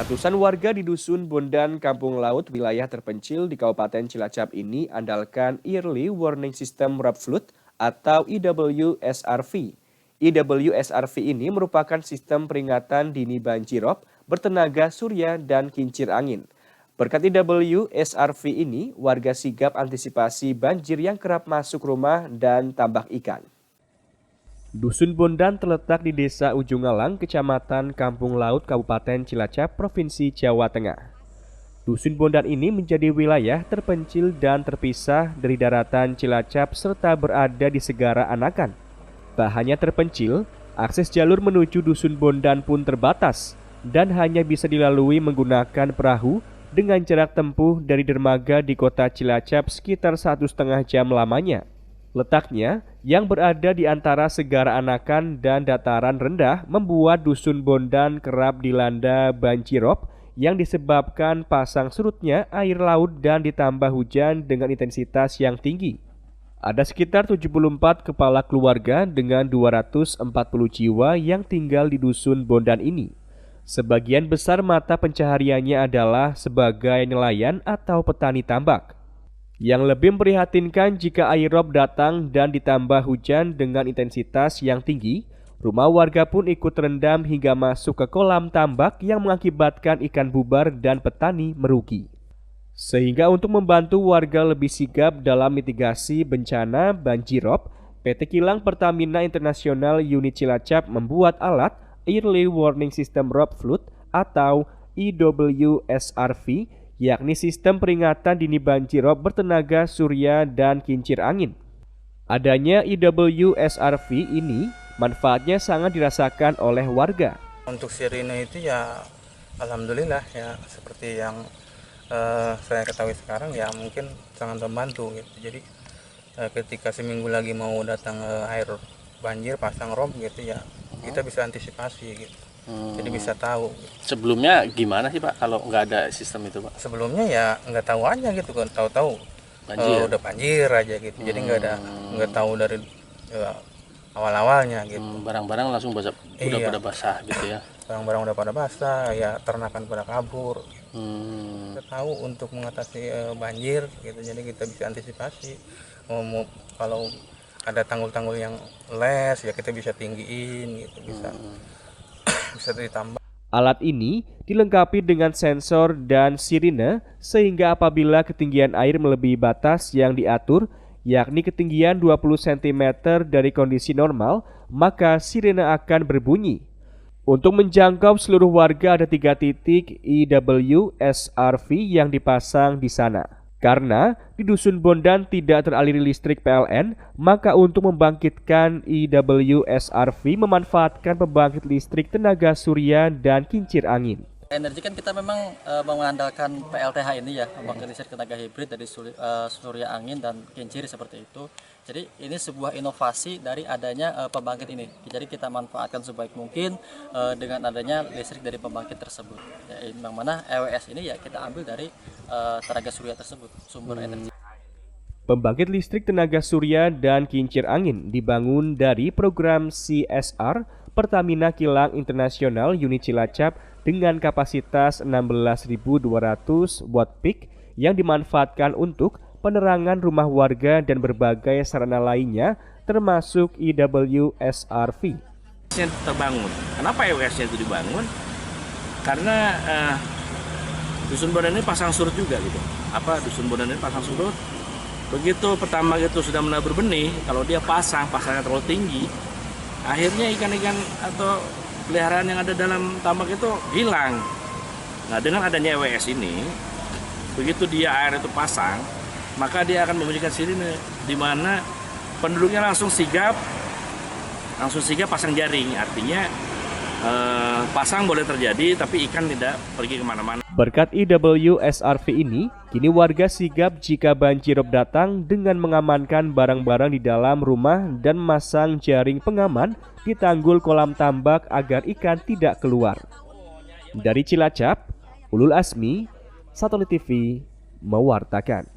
Ratusan warga di Dusun Bondan, Kampung Laut, wilayah terpencil di Kabupaten Cilacap ini andalkan Early Warning System Rob Flood atau EWSRV. EWSRV ini merupakan sistem peringatan dini banjirop bertenaga surya dan kincir angin. Berkat EWSRV ini, warga sigap antisipasi banjir yang kerap masuk rumah dan tambak ikan. Dusun Bondan terletak di Desa Ujung Alang, Kecamatan Kampung Laut, Kabupaten Cilacap, Provinsi Jawa Tengah. Dusun Bondan ini menjadi wilayah terpencil dan terpisah dari daratan Cilacap serta berada di Segara Anakan. Tak hanya terpencil, akses jalur menuju Dusun Bondan pun terbatas dan hanya bisa dilalui menggunakan perahu dengan jarak tempuh dari dermaga di kota Cilacap sekitar 1,5 jam lamanya. Letaknya yang berada di antara Segara Anakan dan dataran rendah membuat Dusun Bondan kerap dilanda banjirop yang disebabkan pasang surutnya air laut dan ditambah hujan dengan intensitas yang tinggi. Ada sekitar 74 kepala keluarga dengan 240 jiwa yang tinggal di Dusun Bondan ini. Sebagian besar mata pencahariannya adalah sebagai nelayan atau petani tambak. Yang lebih memprihatinkan jika air rob datang dan ditambah hujan dengan intensitas yang tinggi, rumah warga pun ikut terendam hingga masuk ke kolam tambak yang mengakibatkan ikan bubar dan petani merugi. Sehingga untuk membantu warga lebih sigap dalam mitigasi bencana banjirop, PT Kilang Pertamina International Unit Cilacap membuat alat Early Warning System Rob Flood atau EWSRV, yakni sistem peringatan dini banjirop bertenaga surya dan kincir angin. Adanya EWSRV ini manfaatnya sangat dirasakan oleh warga. Untuk sirine itu ya alhamdulillah ya seperti yang saya ketahui sekarang ya mungkin sangat membantu gitu. Jadi ketika seminggu lagi mau datang air banjir pasang rob gitu ya kita bisa antisipasi gitu. Jadi bisa tahu. Sebelumnya gimana sih Pak kalau nggak ada sistem itu Pak? Sebelumnya ya nggak tahu aja gitu kan, tahu-tahu udah banjir aja gitu. Jadi nggak tahu dari awal-awalnya gitu. Barang-barang langsung basah, udah pada basah gitu ya. Barang-barang udah pada basah, ya ternakan pada kabur. Kita tahu untuk mengatasi banjir gitu. Jadi kita bisa antisipasi. Kalau ada tanggul-tanggul yang les ya kita bisa tinggiin gitu, bisa ditambah. Alat ini dilengkapi dengan sensor dan sirine sehingga apabila ketinggian air melebihi batas yang diatur, yakni ketinggian 20 cm dari kondisi normal, maka sirine akan berbunyi. Untuk menjangkau seluruh warga ada 3 titik EWSRV yang dipasang di sana. Karena di Dusun Bondan tidak teraliri listrik PLN, maka untuk membangkitkan EWSRV memanfaatkan pembangkit listrik tenaga surya dan kincir angin. Energi kan kita memang mengandalkan PLTH ini ya, pembangkit listrik tenaga hibrid dari surya angin dan kincir seperti itu. Jadi ini sebuah inovasi dari adanya pembangkit ini. Jadi kita manfaatkan sebaik mungkin dengan adanya listrik dari pembangkit tersebut. Ya, yang mana EWS ini ya kita ambil dari tenaga surya tersebut, sumber energi. Pembangkit listrik tenaga surya dan kincir angin dibangun dari program CSR Pertamina Kilang Internasional Unit Cilacap dengan kapasitas 16.200 watt peak yang dimanfaatkan untuk penerangan rumah warga dan berbagai sarana lainnya termasuk EWSRV. Terbangun. Kenapa EWS-nya itu dibangun? Karena Dusun Bondan ini pasang surut juga gitu. Dusun Bondan ini pasang surut. Begitu pertama itu sudah mulai berbenih, kalau dia pasangnya terlalu tinggi, akhirnya ikan-ikan atau peliharaan yang ada dalam tambak itu hilang. Nah, dengan adanya EWS ini, begitu dia air itu pasang, maka dia akan membunyikan sirine, di mana penduduknya langsung sigap pasang jaring. Artinya pasang boleh terjadi, tapi ikan tidak pergi kemana-mana. Berkat EWSRV ini, kini warga sigap jika banjirop datang dengan mengamankan barang-barang di dalam rumah dan memasang jaring pengaman di tanggul kolam tambak agar ikan tidak keluar. Dari Cilacap, Ulul Asmi, Satelit TV mewartakan.